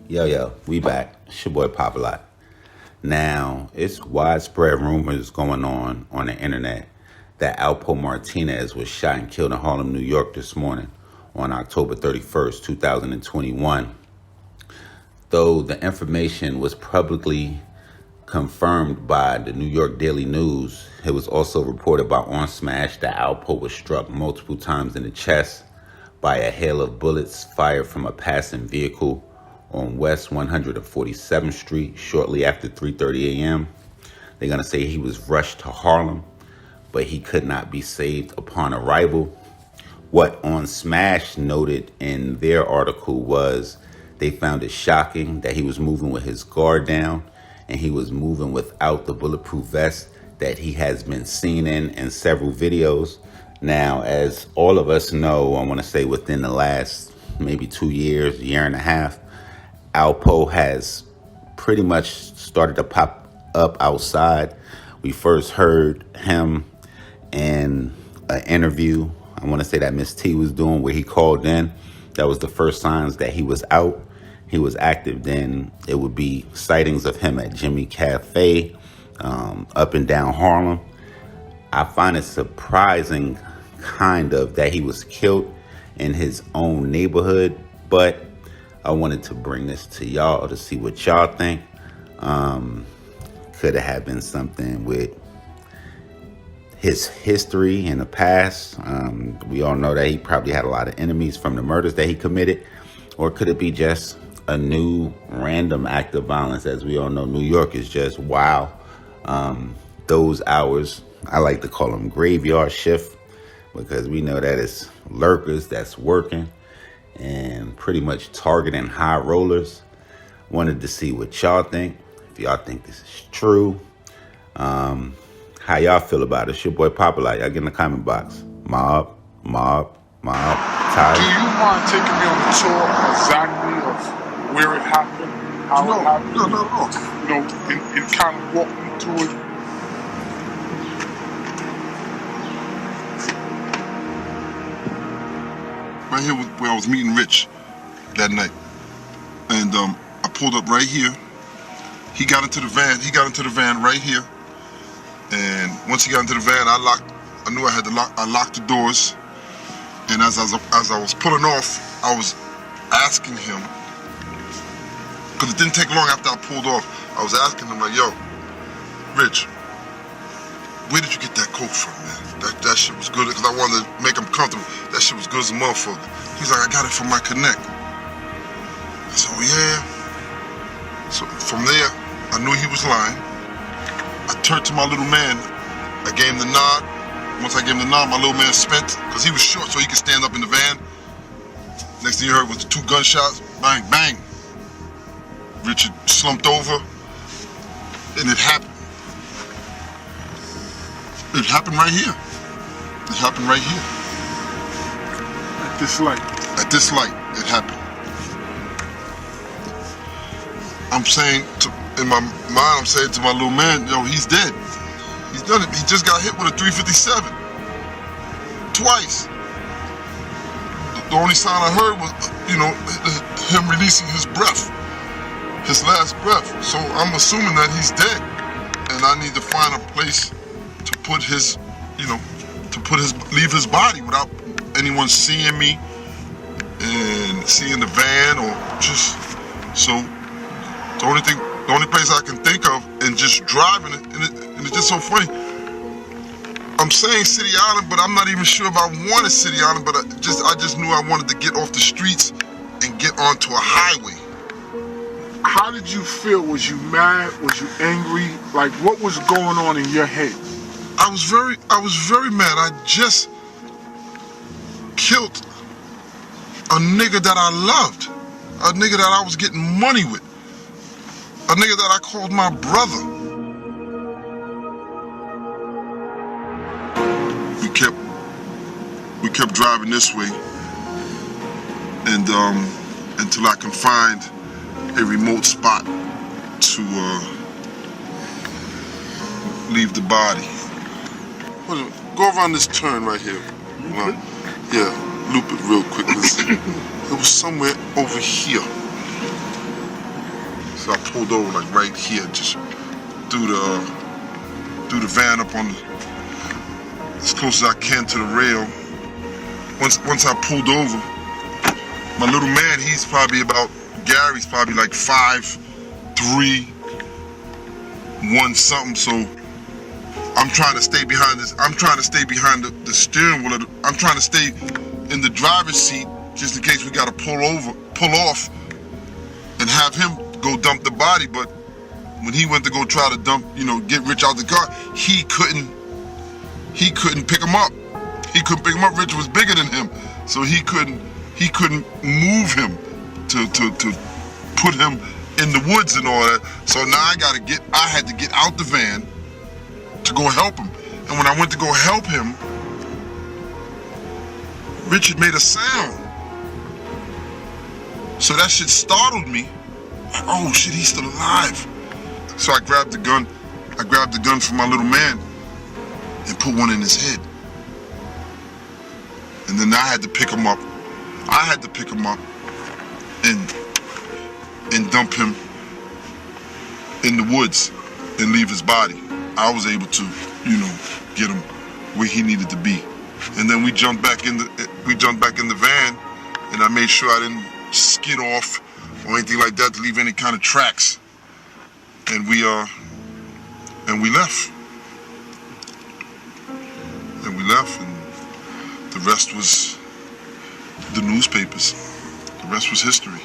Yo, we back. It's your boy Popalot. Now, it's widespread rumors going on the internet that Alpo Martinez was shot and killed in Harlem, New York this morning on October 31st, 2021. Though the information was publicly confirmed by the New York Daily News, it was also reported by On Smash that Alpo was struck multiple times in the chest by a hail of bullets fired from a passing vehicle on West 147th Street shortly after 3:30 a.m. They're going to say he was rushed to Harlem, but he could not be saved upon arrival. What On Smash noted in their article was they found it shocking that he was moving with his guard down and he was moving without the bulletproof vest that he has been seen in several videos. Now, as all of us know, I want to say within the last maybe 2 years, year and a half, Alpo has pretty much started to pop up outside. We first heard him in an interview, I want to say that Miss T was doing, where he called in. That was the first signs that he was out. He was active. Then it would be sightings of him at Jimmy Cafe, up and down Harlem. I find it surprising, kind of, that he was killed in his own neighborhood, but I wanted to bring this to y'all to see what y'all think. Could it have been something with his history in the past? We all know that he probably had a lot of enemies from the murders that he committed. Or could it be just a new random act of violence? As we all know, New York is just wow. Those hours, I like to call them graveyard shift, because we know that it's lurkers that's working and pretty much targeting high rollers. Wanted to see what y'all think. If y'all think this is true, how y'all feel about it? It's your boy Popalot. Y'all get in the comment box. Mobb, Ty. Do you mind taking me on a tour exactly of where it happened, how it happened? No. You know, and kind of walk me through it. Right here where I was meeting Rich that night. And I pulled up right here. He got into the van right here. And once he got into the van, I knew I had to lock. I locked the doors. And as I was pulling off, I was asking him, because it didn't take long after I pulled off, I was asking him, like, yo, Rich, where did you get that coat from, man? That shit was good, because I wanted to make him comfortable. That shit was good as a motherfucker. He's like, I got it from my connect. I said, oh yeah. So from there, I knew he was lying. I turned to my little man. I gave him the nod. Once I gave him the nod, my little man spent, because he was short so he could stand up in the van. Next thing you heard was the 2 gunshots, bang, bang. Richard slumped over, and it happened. It happened right here. It happened right here. At this light. At this light, it happened. I'm saying, in my mind, I'm saying to my little man, yo, he's dead. He's done it. He just got hit with a 357. Twice. The only sound I heard was, him releasing his breath. His last breath. So I'm assuming that he's dead. And I need to find a place to put his, leave his body without anyone seeing me and seeing the van, or just, so the only place I can think of, and just driving it, and it's just so funny. I'm saying City Island, but I'm not even sure if I wanted City Island, but I just knew I wanted to get off the streets and get onto a highway. How did you feel? Was you mad? Was you angry? Like, what was going on in your head? I was very mad. I just killed a nigga that I loved, a nigga that I was getting money with, a nigga that I called my brother. We kept driving this way, and until I can find a remote spot to leave the body. Go around this turn right here. Yeah, loop it real quick. It was somewhere over here. So I pulled over like right here, just threw the van up on as close as I can to the rail. Once I pulled over, my little man, Gary's probably like 5'3", 1 something. So I'm trying to stay behind this. I'm trying to stay behind the steering wheel. I'm trying to stay in the driver's seat just in case we got to pull off, and have him go dump the body. But when he went to go try to get Rich out the car, he couldn't pick him up. He couldn't pick him up. Rich was bigger than him, so he couldn't move him to put him in the woods and all that. So now I had to get out the van to go help him. And when I went to go help him, Richard made a sound. So that shit startled me. Like, oh shit, he's still alive. So I grabbed the gun. I grabbed the gun from my little man and put one in his head. And then I had to pick him up. And dump him in the woods and leave his body. I was able to, get him where he needed to be. And then we jumped back in the van, and I made sure I didn't skid off or anything like that to leave any kind of tracks. And we left. And we left, and the rest was the newspapers. The rest was history.